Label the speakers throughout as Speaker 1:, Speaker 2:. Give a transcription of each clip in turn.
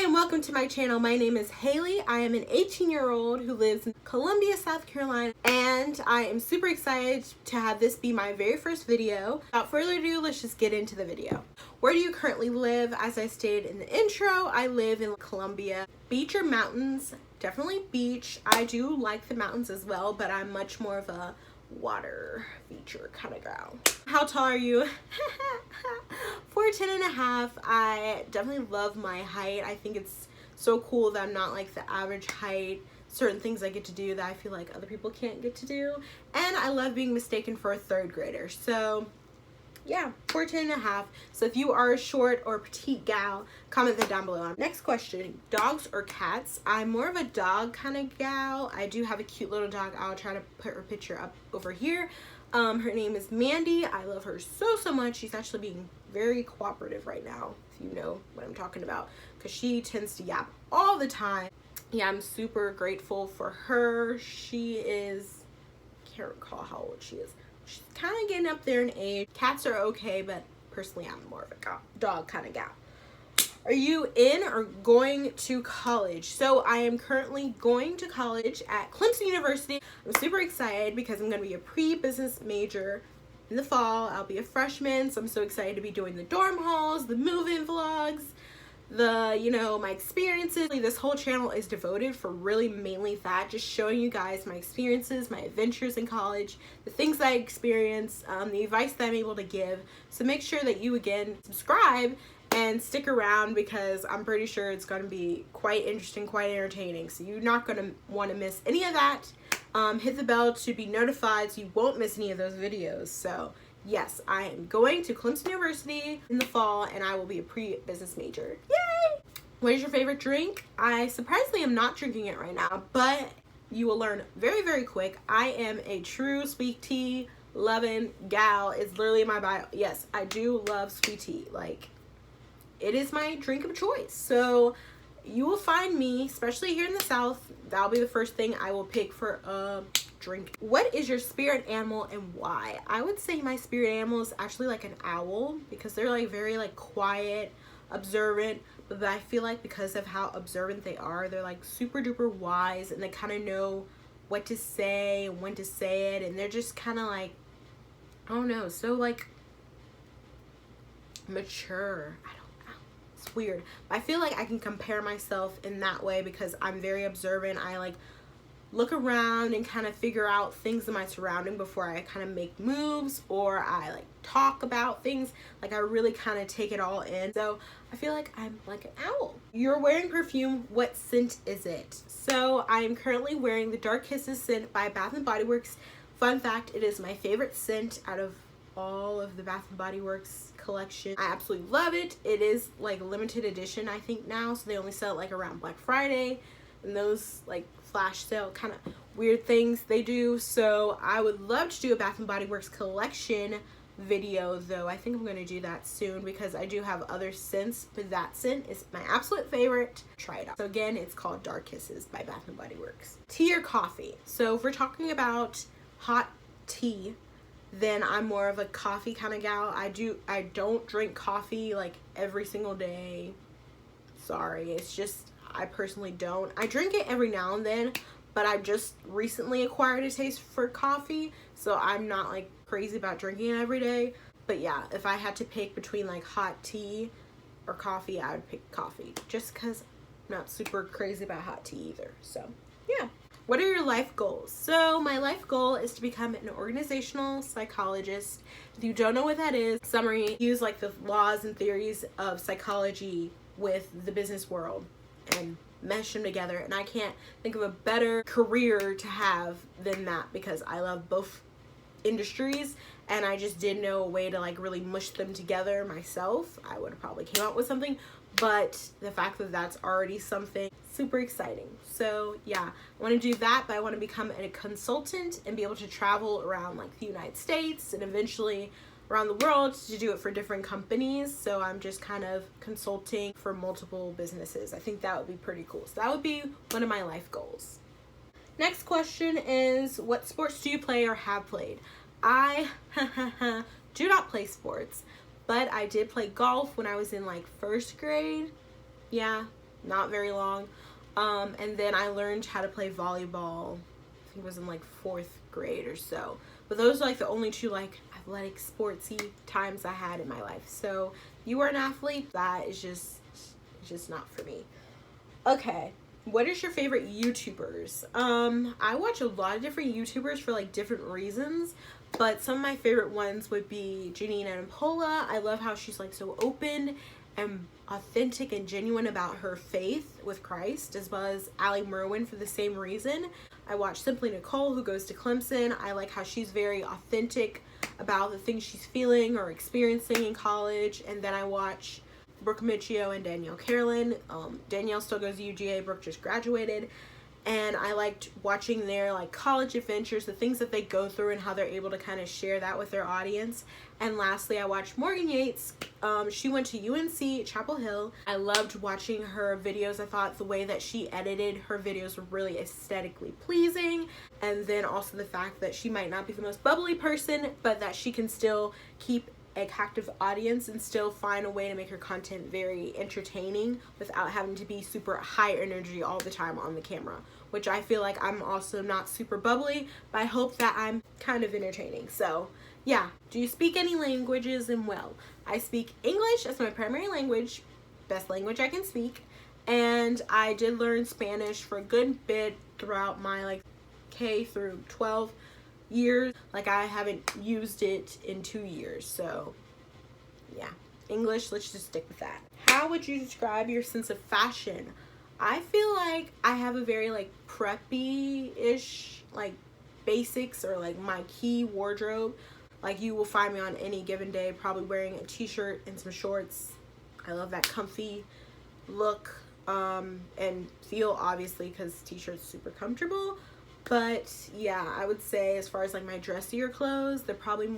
Speaker 1: and welcome to my channel. My name is Haley. I am an 18-year-old who lives in Columbia, South Carolina, and I am super excited to have this be my very first video. Without further ado, let's just get into the video. Where do you currently live? As I stated in the intro, I live in Columbia. Beach or mountains? Definitely beach. I do like the mountains as well, but I'm much more of a water feature kind of girl. How tall are you? 4'10" and a half. I definitely love my height. I think it's so cool that I'm not like the average height. Certain things I get to do that I feel like other people can't get to do. And I love being mistaken for a third grader. So yeah, 4'10" and a half. So if you are a short or petite gal, comment that down below. Next question, dogs or cats? I'm more of a dog kind of gal. I do have a cute little dog. I'll try to put her picture up over here. Her name is Mandy. I love her so much. She's actually being very cooperative right now, if you know what I'm talking about, because she tends to yap all the time. Yeah, I'm super grateful for her. She is, can't recall how old she is. She's kind of getting up there in age. Cats are okay, but personally I'm more of a dog kind of gal. Are you in or going to college? So I am currently going to college at Clemson University. I'm super excited because I'm going to be a pre-business major in the fall. I'll be a freshman, so I'm so excited to be doing the dorm halls, the move-in vlogs, my experiences. This whole channel is devoted for really mainly that, just showing you guys my experiences, my adventures in college, the things I experienced, the advice that I'm able to give. So make sure that you again subscribe and stick around, because I'm pretty sure it's going to be quite interesting, quite entertaining. So you're not going to want to miss any of that. Hit the bell to be notified so you won't miss any of those videos. So yes, I am going to Clemson University in the fall, and I will be a pre-business major. Yay! What is your favorite drink? I surprisingly am not drinking it right now, but you will learn very quick. I am a true sweet tea loving gal. It's literally in my bio. Yes, I do love sweet tea. Like, it is my drink of choice. So you will find me, especially here in the South, that'll be the first thing I will pick for a drink. What is your spirit animal and why? I would say my spirit animal is actually like an owl, because they're like very like quiet, observant, but I feel like because of how observant they are, they're like super duper wise, and they kind of know what to say and when to say it, and they're just kind of like, I don't know, so like mature. I don't know, it's weird. I feel like I can compare myself in that way because I'm very observant. I like look around and kind of figure out things in my surrounding before I kind of make moves, or I like talk about things. Like, I really kind of take it all in. So I feel like I'm like an owl. You're wearing perfume. What scent is it? So I am currently wearing the Dark Kisses scent by Bath & Body Works. Fun fact, it is my favorite scent out of all of the Bath & Body Works collection. I absolutely love it. It is like limited edition, I think now, so they only sell it like around Black Friday and those like flash sale kind of weird things they do. So I would love to do a Bath & Body Works collection video, though. I think I'm going to do that soon because I do have other scents, but that scent is my absolute favorite. Try it out. So again, it's called Dark Kisses by Bath & Body Works. Tea or coffee? So if we're talking about hot tea, then I'm more of a coffee kind of gal. I don't drink coffee like every single day. Sorry, it's just, I personally don't. I drink it every now and then, but I've just recently acquired a taste for coffee, so I'm not like crazy about drinking it every day. But yeah, if I had to pick between like hot tea or coffee, I would pick coffee, just because I'm not super crazy about hot tea either. So yeah. What are your life goals? So my life goal is to become an organizational psychologist. If you don't know what that is, summary, use like the laws and theories of psychology with the business world and mesh them together. And I can't think of a better career to have than that, because I love both industries, and I just didn't know a way to like really mush them together myself. I would have probably came up with something, but the fact that that's already something super exciting. So yeah, I want to do that, but I want to become a consultant and be able to travel around like the United States and eventually around the world to do it for different companies. So I'm just kind of consulting for multiple businesses. I think that would be pretty cool. So that would be one of my life goals. Next question is, what sports do you play or have played? I do not play sports, but I did play golf when I was in like first grade. Yeah, not very long. And then I learned how to play volleyball, I think it was in like 4th grade or so. But those are like the only 2 like athletic sportsy times I had in my life. So you are an athlete, that is just not for me. Okay, what is your favorite YouTubers? I watch a lot of different YouTubers for like different reasons, but some of my favorite ones would be Janina and Paula. I love how she's like so open and authentic and genuine about her faith with Christ, as well as Allie Merwin for the same reason. I watch Simply Nicole, who goes to Clemson. I like how she's very authentic about the things she's feeling or experiencing in college. And then I watch Brooke Michio and Danielle Carolyn. Danielle still goes to UGA, Brooke just graduated. And I liked watching their like college adventures, the things that they go through and how they're able to kind of share that with their audience. And lastly, I watched Morgan Yates. She went to UNC Chapel Hill. I loved watching her videos. I thought the way that she edited her videos were really aesthetically pleasing. And then also the fact that she might not be the most bubbly person, but that she can still keep a captive audience and still find a way to make her content very entertaining without having to be super high energy all the time on the camera, which I feel like I'm also not super bubbly, but I hope that I'm kind of entertaining. So yeah. Do you speak any languages? And well, I speak English as my primary language, best language I can speak, and I did learn Spanish for a good bit throughout my like K through 12 years. Like I haven't used it in 2 years, so yeah, English, let's just stick with that. How would you describe your sense of fashion? I feel like I have a very like preppy-ish like basics or like my key wardrobe. Like you will find me on any given day probably wearing a t-shirt and some shorts. I love that comfy look and feel, obviously, because t-shirt's super comfortable. But yeah, I would say as far as like my dressier clothes, they're probably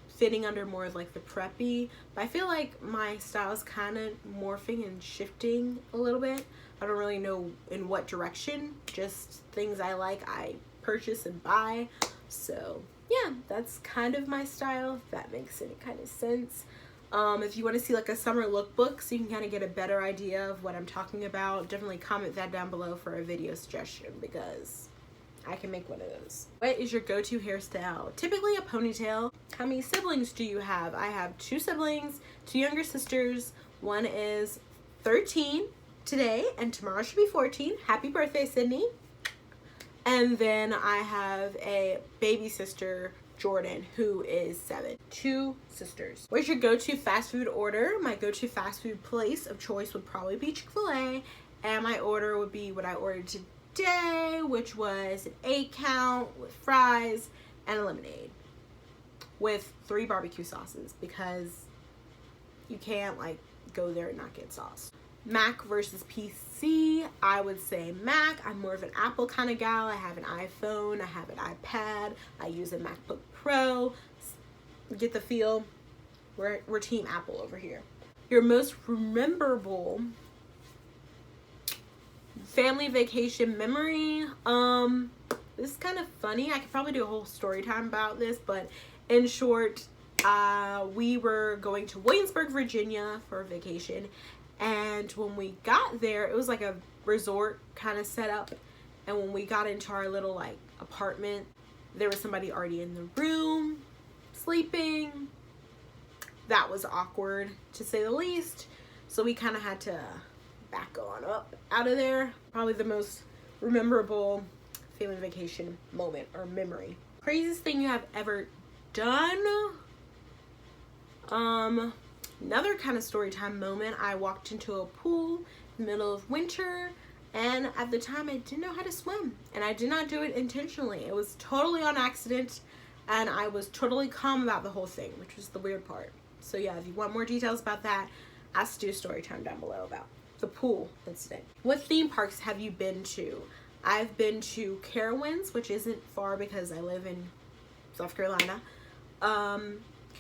Speaker 1: fitting under more of like the preppy. But I feel like my style is kind of morphing and shifting a little bit. I don't really know in what direction, just things I like I purchase and buy. So yeah, that's kind of my style, if that makes any kind of sense. If you want to see like a summer lookbook so you can kind of get a better idea of what I'm talking about, definitely comment that down below for a video suggestion, because I can make one of those. What is your go-to hairstyle? Typically a ponytail. How many siblings do you have? I have 2 siblings, 2 younger sisters. One is 13 today, and tomorrow should be 14. Happy birthday, Sydney. And then I have a baby sister, Jordan, who is 7. 2 sisters. What's your go-to fast food order? My go-to fast food place of choice would probably be Chick-fil-A, and my order would be what I ordered today, which was an 8-count with fries and a lemonade with 3 barbecue sauces, because you can't like go there and not get sauce. Mac versus PC, I would say Mac. I'm more of an Apple kind of gal. I have an iPhone, I have an iPad, I use a MacBook Pro. Get the feel? We're team Apple over here. Your most memorable family vacation memory? This is kind of funny. I could probably do a whole story time about this, but in short, we were going to Williamsburg, Virginia for a vacation. And when we got there, it was like a resort kind of setup. And when we got into our little like apartment, there was somebody already in the room sleeping. That was awkward, to say the least. So we kind of had to back on up out of there. Probably the most memorable family vacation moment or memory. Craziest thing you have ever done? Another kind of story time moment. I walked into a pool in the middle of winter, and at the time I didn't know how to swim, and I did not do it intentionally. It was totally on accident, and I was totally calm about the whole thing, which was the weird part. So yeah, if you want more details about that, ask to do a story time down below about the pool incident. What theme parks have you been to? I've been to Carowinds, which isn't far because I live in South Carolina.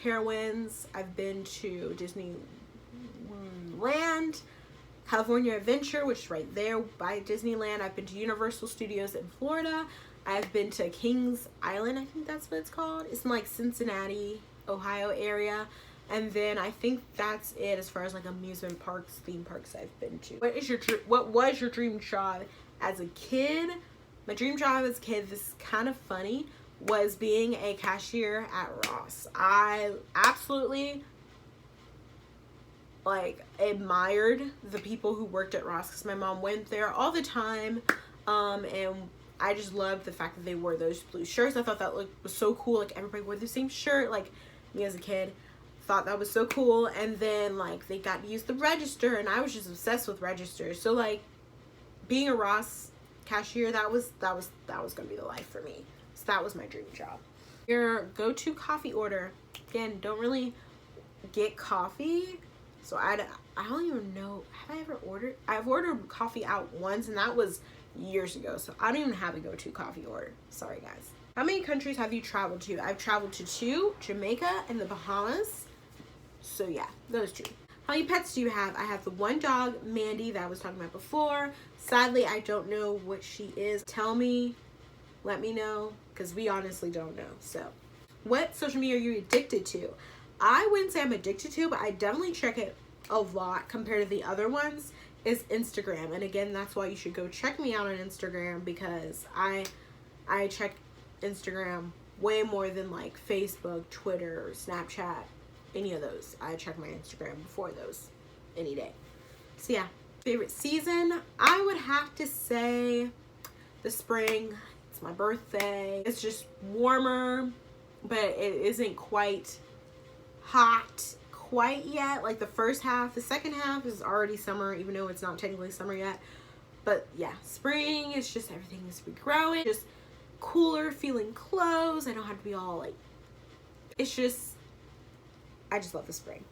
Speaker 1: Carowinds. I've been to Disneyland, California Adventure, which is right there by Disneyland. I've been to Universal Studios in Florida. I've been to Kings Island, I think that's what it's called. It's in like Cincinnati, Ohio area. And then I think that's it as far as like amusement parks, theme parks I've been to. What was your dream job as a kid? My dream job as a kid, this is kind of funny, was being a cashier at Ross. I absolutely like admired the people who worked at Ross because my mom went there all the time, and I just loved the fact that they wore those blue shirts. I thought that was so cool. Like everybody wore the same shirt. Like me as a kid, thought that was so cool. And then like they got to use the register, and I was just obsessed with registers. So like being a Ross cashier, that was gonna be the life for me. So that was my dream job. Your go-to coffee order. Again, don't really get coffee. So I don't even know, have I ever ordered? I've ordered coffee out once, and that was years ago. So I don't even have a go-to coffee order. Sorry, guys. How many countries have you traveled to? I've traveled to 2, Jamaica and the Bahamas. So yeah, those 2. How many pets do you have? I have the 1 dog, Mandy, that I was talking about before. Sadly, I don't know what she is. Tell me, let me know, because we honestly don't know. So what social media are you addicted to? I wouldn't say I'm addicted to, but I definitely check it a lot compared to the other ones, is Instagram. And again, that's why you should go check me out on Instagram, because I check Instagram way more than like Facebook, Twitter, Snapchat, any of those. I check my Instagram before those any day. So yeah, favorite season, I would have to say the spring. It's my birthday. It's just warmer, but it isn't quite hot quite yet. Like the first half, the second half is already summer, even though it's not technically summer yet. But yeah, spring is just everything is regrowing, just cooler feeling clothes. I don't have to be all like, it's just, I just love the spring.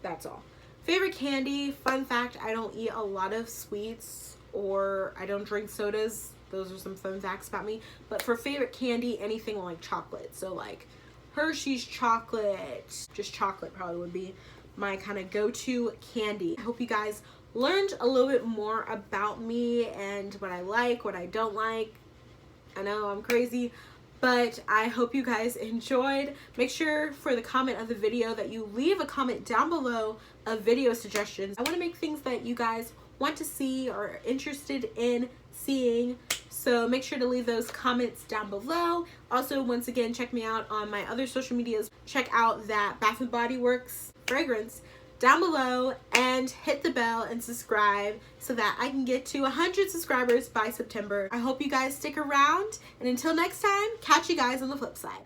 Speaker 1: That's all. Favorite candy, fun fact, I don't eat a lot of sweets, or I don't drink sodas. Those are some fun facts about me. But for favorite candy, anything like chocolate. So like Hershey's chocolate, just chocolate probably would be my kind of go-to candy. I hope you guys learned a little bit more about me and what I like, what I don't like. I know I'm crazy, but I hope you guys enjoyed. Make sure for the comment of the video that you leave a comment down below of video suggestions. I want to make things that you guys want to see or are interested in seeing. So make sure to leave those comments down below. Also, once again, check me out on my other social medias. Check out that Bath & Body Works fragrance down below, and hit the bell and subscribe so that I can get to 100 subscribers by September. I hope you guys stick around, and until next time, catch you guys on the flip side.